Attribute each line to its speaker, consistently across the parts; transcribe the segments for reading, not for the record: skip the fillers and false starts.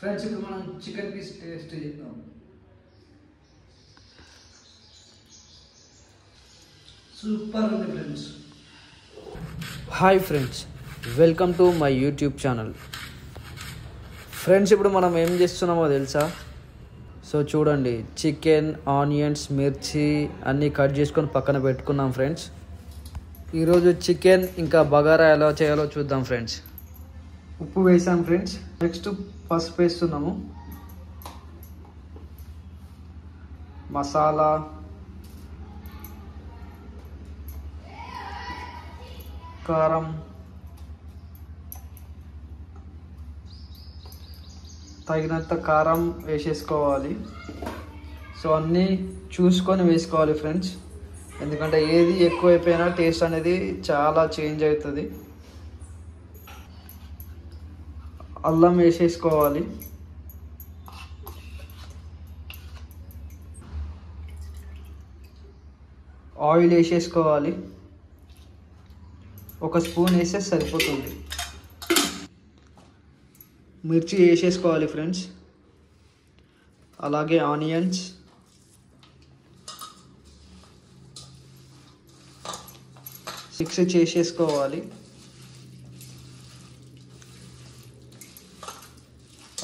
Speaker 1: Friends ఇప్పుడు మనం chicken piece taste చేద్దాం. సూపర్ ఉంది friends.
Speaker 2: Hi friends, welcome to my YouTube channel. Friends ఇప్పుడు మనం ఏం చేస్తున్నామో తెలుసా? సో చూడండి, చికెన్, ఆనియన్స్, మిర్చి అన్నీ కట్ చేసుకొని పక్కన పెట్టుకున్నాం ఫ్రెండ్స్. ఈరోజు చికెన్ ఇంకా బగారా ఎలా చేయాలో చూద్దాం ఫ్రెండ్స్. ఉప్పు వేసాం ఫ్రెండ్స్. నెక్స్ట్ పసుపు వేస్తున్నాము, మసాలా, కారం, తగినంత కారం వేసేసుకోవాలి. సో అన్నీ చూసుకొని వేసుకోవాలి ఫ్రెండ్స్, ఎందుకంటే ఏది ఎక్కువైపోయినా టేస్ట్ అనేది చాలా చేంజ్ అవుతుంది. అల్లం వేసేసుకోవాలి. ఆయిల్ వేసేసుకోవాలి. ఒక స్పూన్ వేస్తే సరిపోతుంది. మిర్చి వేసేసుకోవాలి ఫ్రెండ్స్, అలాగే ఆనియన్స్, మిక్స్ చేసేసుకోవాలి.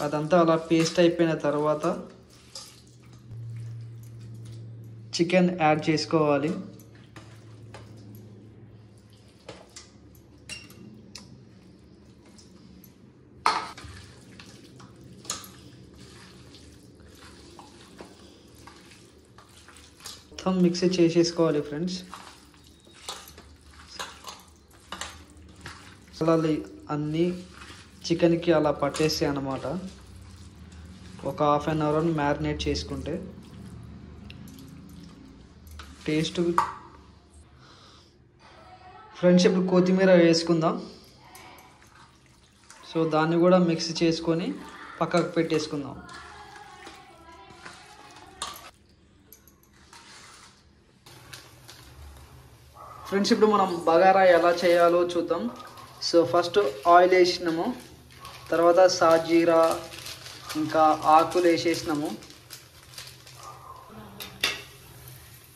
Speaker 2: అదంతా అలా పేస్ట్ అయిపోయిన తర్వాత చికెన్ యాడ్ చేసుకోవాలి. మొత్తం మిక్స్ చేసేసుకోవాలి ఫ్రెండ్స్. అలా అన్నీ చికెన్కి అలా పట్టేస్తాయి అన్నమాట. ఒక హాఫ్ అన్ అవర్ మ్యారినేట్ చేసుకుంటే టేస్ట్. ఫ్రెండ్స్ ఇప్పుడు కొత్తిమీర వేసుకుందాం. సో దాన్ని కూడా మిక్స్ చేసుకొని పక్కకు పెట్టేసుకుందాం. ఫ్రెండ్స్ ఇప్పుడు మనం బగారా ఎలా చేయాలో చూద్దాం. సో ఫస్ట్ ఆయిల్ వేసినాము, తర్వాత సాజీరా ఇంకా ఆకులు వేసేసినాము,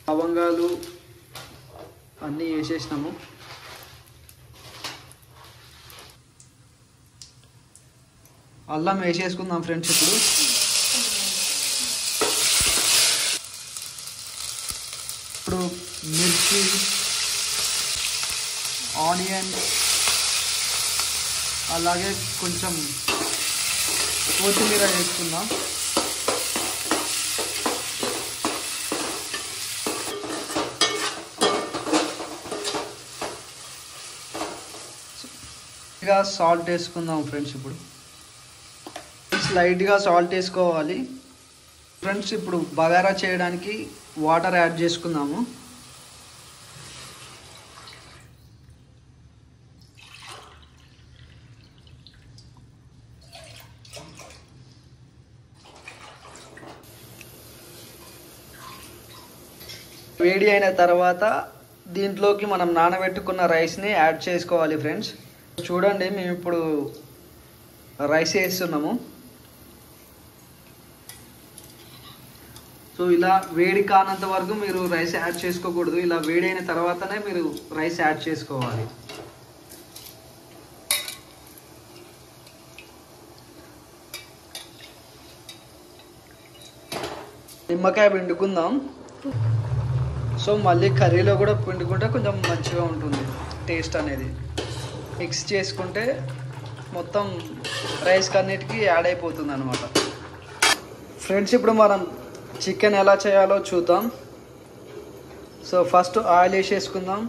Speaker 2: లవంగాలు అన్నీ వేసేసినాము. అల్లం వేసేసుకుందాం ఫ్రెండ్స్. ఇప్పుడు మిర్చి, ఆనియన్, అలాగే కొంచెం కొత్తిమీర వేసుకుందాం. లైట్గా సాల్ట్ వేసుకుందాం ఫ్రెండ్స్. ఇప్పుడు లైట్గా సాల్ట్ వేసుకోవాలి ఫ్రెండ్స్. ఇప్పుడు బగారా చేయడానికి వాటర్ యాడ్ చేసుకుందాము. వేడి అయిన తర్వాత దీంట్లోకి మనం నానబెట్టుకున్న రైస్ని యాడ్ చేసుకోవాలి ఫ్రెండ్స్. చూడండి, మేము ఇప్పుడు రైస్ వేస్తున్నాము. సో ఇలా వేడి కానంత వరకు మీరు రైస్ యాడ్ చేసుకోకూడదు. ఇలా వేడి అయిన తర్వాతనే మీరు రైస్ యాడ్ చేసుకోవాలి. నిమ్మకాయ పిండుకుందాం. సో మళ్ళీ కర్రీలో కూడా పిండుకుంటే కొంచెం మంచిగా ఉంటుంది టేస్ట్ అనేది. మిక్స్ చేసుకుంటే మొత్తం రైస్ అన్నిటికీ యాడ్ అయిపోతుంది అనమాట. ఫ్రెండ్స్ ఇప్పుడు మనం చికెన్ ఎలా చేయాలో చూద్దాం. సో ఫస్ట్ ఆయిల్ వేసేసుకుందాం.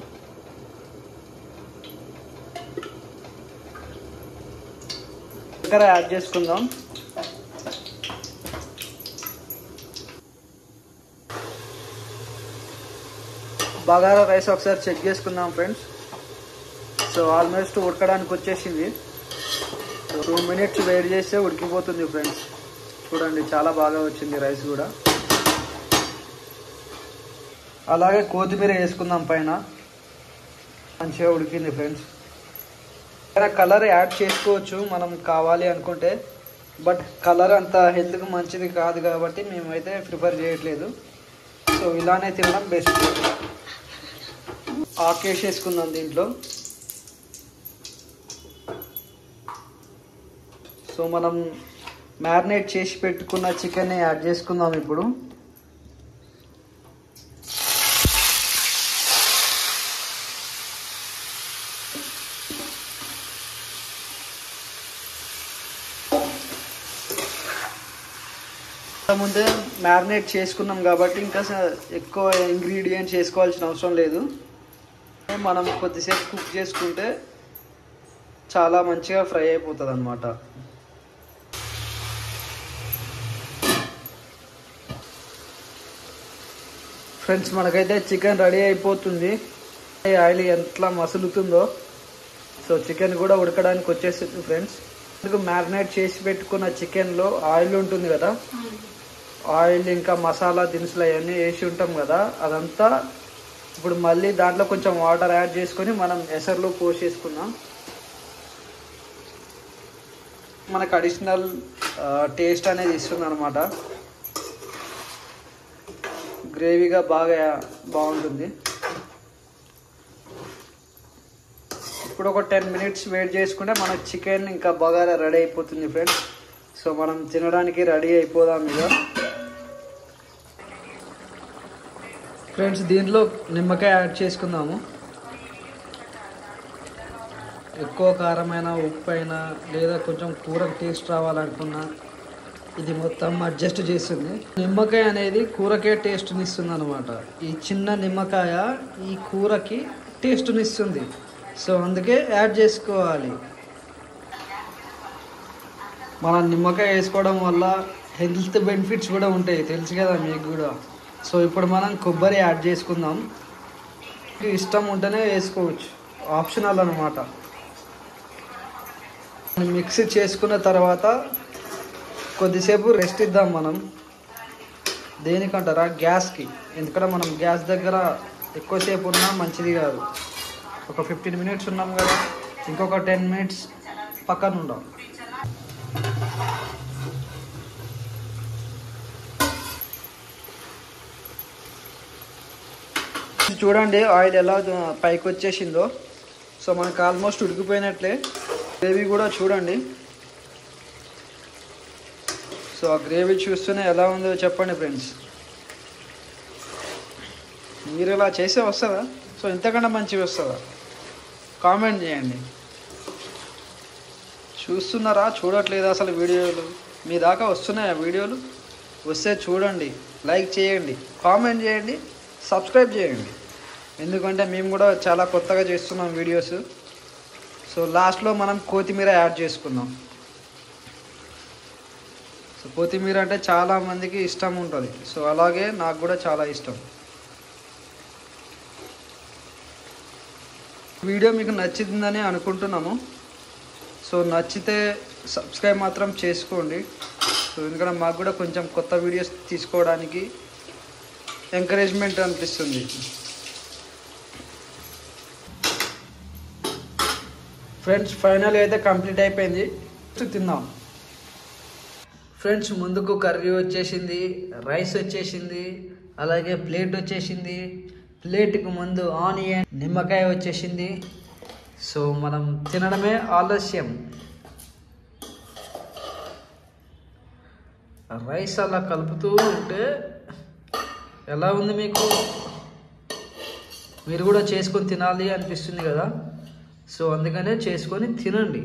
Speaker 2: చక్కెర యాడ్ చేసుకుందాం. బగారా రైస్ ఒకసారి చెక్ చేసుకుందాం ఫ్రెండ్స్. సో ఆల్మోస్ట్ ఉడకడానికి వచ్చేసింది. 2 minutes వెయిట్ చేస్తే ఉడికిపోతుంది ఫ్రెండ్స్. చూడండి, చాలా బాగా వచ్చింది రైస్ కూడా. అలాగే కొత్తిమీర వేసుకుందాం పైన. మంచిగా ఉడికింది ఫ్రెండ్స్. కలర్ యాడ్ చేసుకోవచ్చు మనం కావాలి అనుకుంటే. బట్ కలర్ అంత హెల్త్కి మంచిది కాదు కాబట్టి మేమైతే ప్రిఫర్ చేయట్లేదు. సో ఇలానే తినడం బెస్ట్. ఆకేసేసుకుందాం దీంట్లో. సో మనం మ్యారినేట్ చేసి పెట్టుకున్న చికెన్ని యాడ్ చేసుకుందాం ఇప్పుడు. ముందే మ్యారినేట్ చేసుకున్నాం కాబట్టి ఇంకా ఎక్కువ ఇంగ్రీడియంట్స్ వేసుకోవాల్సిన అవసరం లేదు. మనం కొద్దిసేపు కుక్ చేసుకుంటే చాలా మంచిగా ఫ్రై అయిపోతుంది అన్నమాట. ఫ్రెండ్స్ మనకైతే చికెన్ రెడీ అయిపోతుంది. ఆయిల్ ఎట్లా మసులుతుందో. సో చికెన్ కూడా ఉడకడానికి వచ్చేస్తుంది ఫ్రెండ్స్. మ్యారినేట్ చేసి పెట్టుకున్న చికెన్లో ఆయిల్ ఉంటుంది కదా, ఆయిల్ ఇంకా మసాలా దినుసులు అవన్నీ వేసి ఉంటాం కదా, అదంతా ఇప్పుడు మళ్ళీ దాంట్లో కొంచెం వాటర్ యాడ్ చేసుకొని మనం ఎసర్లో పోసేసుకుందాం. మనకు అడిషనల్ టేస్ట్ అనేది ఇస్తుంది అనమాట. గ్రేవీగా బాగుంటుంది. ఇప్పుడు ఒక 10 minutes వెయిట్ చేసుకుంటే మన చికెన్ ఇంకా బగారా రెడీ అయిపోతుంది ఫ్రెండ్స్. సో మనం తినడానికి రెడీ అయిపోదాం ఇక. ఫ్రెండ్స్ దీంట్లో నిమ్మకాయ యాడ్ చేసుకుందాము. ఎక్కువ కారమైన, ఉప్పు అయినా లేదా కొంచెం కూరకు టేస్ట్ రావాలనుకున్నా ఇది మొత్తం అడ్జస్ట్ చేస్తుంది. నిమ్మకాయ అనేది కూరకే టేస్ట్ని ఇస్తుంది అనమాట. ఈ చిన్న నిమ్మకాయ ఈ కూరకి టేస్ట్ని ఇస్తుంది. సో అందుకే యాడ్ చేసుకోవాలి. మనం నిమ్మకాయ వేసుకోవడం వల్ల హెల్త్ బెనిఫిట్స్ కూడా ఉంటాయి, తెలుసు కదా మీకు కూడా. సో ఇప్పుడు మనం కొబ్బరి యాడ్ చేసుకుందాం. ఇష్టం ఉంటేనే వేసుకోవచ్చు, ఆప్షనల్ అనమాట. మిక్స్ చేసుకున్న తర్వాత కొద్దిసేపు రెస్ట్ ఇద్దాం మనం. దేనికంటారా, గ్యాస్కి. ఎందుకంటే మనం గ్యాస్ దగ్గర ఎక్కువసేపు ఉన్నా మంచిది కాదు. ఒక 15 minutes ఉన్నాం కదా, ఇంకొక 10 minutes పక్కన ఉండాం. చూడండి ఆయిల్ ఎలా పైకి వచ్చేసిందో. సో మనకు ఆల్మోస్ట్ ఉడికిపోయినట్లే. గ్రేవీ కూడా చూడండి. సో ఆ గ్రేవీ చూస్తూనే ఎలా ఉందో చెప్పండి ఫ్రెండ్స్. మీరు ఇలా చేసే వస్తుందా? సో ఇంతకన్నా మంచిగా వస్తుందా? కామెంట్ చేయండి. చూస్తున్నారా, చూడట్లేదా అసలు వీడియోలు? మీ దాకా వస్తున్నాయా వీడియోలు? వస్తే చూడండి, లైక్ చేయండి, కామెంట్ చేయండి, సబ్స్క్రైబ్ చేయండి. ఎందుకంటే మేము కూడా చాలా కొత్తగా చేస్తున్నాం వీడియోస్. సో లాస్ట్లో మనం కొత్తిమీర యాడ్ చేసుకుందాం. సో కొత్తిమీర అంటే చాలామందికి ఇష్టం ఉంటుంది. సో అలాగే నాకు కూడా చాలా ఇష్టం. వీడియో మీకు నచ్చిందని అనుకుంటున్నాము. సో నచ్చితే సబ్స్క్రైబ్ మాత్రం చేసుకోండి. సో ఎందుకంటే మాకు కూడా కొంచెం కొత్త వీడియోస్ తీసుకోవడానికి ఎంకరేజ్మెంట్ అనిపిస్తుంది. ఫ్రెండ్స్ ఫైనల్గా అయితే కంప్లీట్ అయిపోయింది. తిందాం. ఫ్రెండ్స్ ముందుకు కర్రీ వచ్చేసింది, రైస్ వచ్చేసింది, అలాగే ప్లేట్ వచ్చేసింది. ప్లేట్కి ముందు ఆనియన్, నిమ్మకాయ వచ్చేసింది. సో మనం తినడమే ఆలస్యం. రైస్ అలా కలుపుతూ ఉంటే ఎలా ఉంది మీకు? మీరు కూడా చేసుకొని తినాలి అనిపిస్తుంది కదా. సో అందుకనే చేసుకొని తినండి.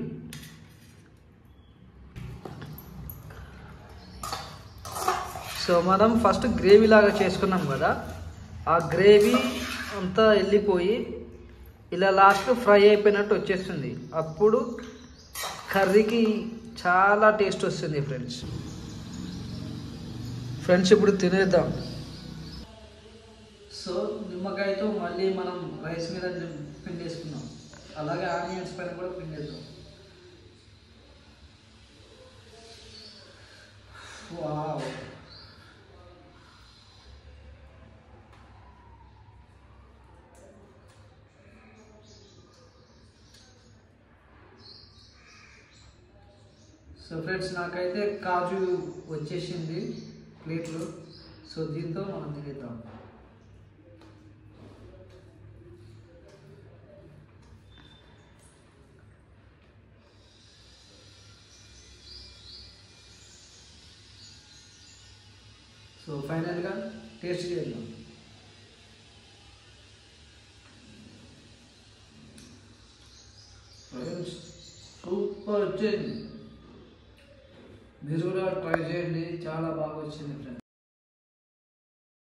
Speaker 2: సో మనం ఫస్ట్ గ్రేవీ లాగా చేసుకున్నాం కదా, ఆ గ్రేవీ అంతా వెళ్ళిపోయి ఇలా లాస్ట్ ఫ్రై అయిపోయినట్టు వచ్చేస్తుంది. అప్పుడు కర్రీకి చాలా టేస్ట్ వస్తుంది ఫ్రెండ్స్ ఇప్పుడు తినేద్దాం. సో నిమ్మకాయతో మళ్ళీ మనం రైస్ మీద పిండేసుకున్నాం. అలాగే ఆనియన్స్ పైన కూడా పిండేద్దాం. వావ్,
Speaker 1: సో ఫ్రెండ్స్ నాకైతే కాజు వచ్చేసింది ప్లేట్లో. సో దీంతో మనం తినేద్దాం. సో ఫైనల్గా టేస్ట్ చేద్దాం. ఫ్రెండ్స్ సూపర్ వచ్చింది. మీరు కూడా ట్రై చేయండి, చాలా బాగా వచ్చింది ఫ్రెండ్స్.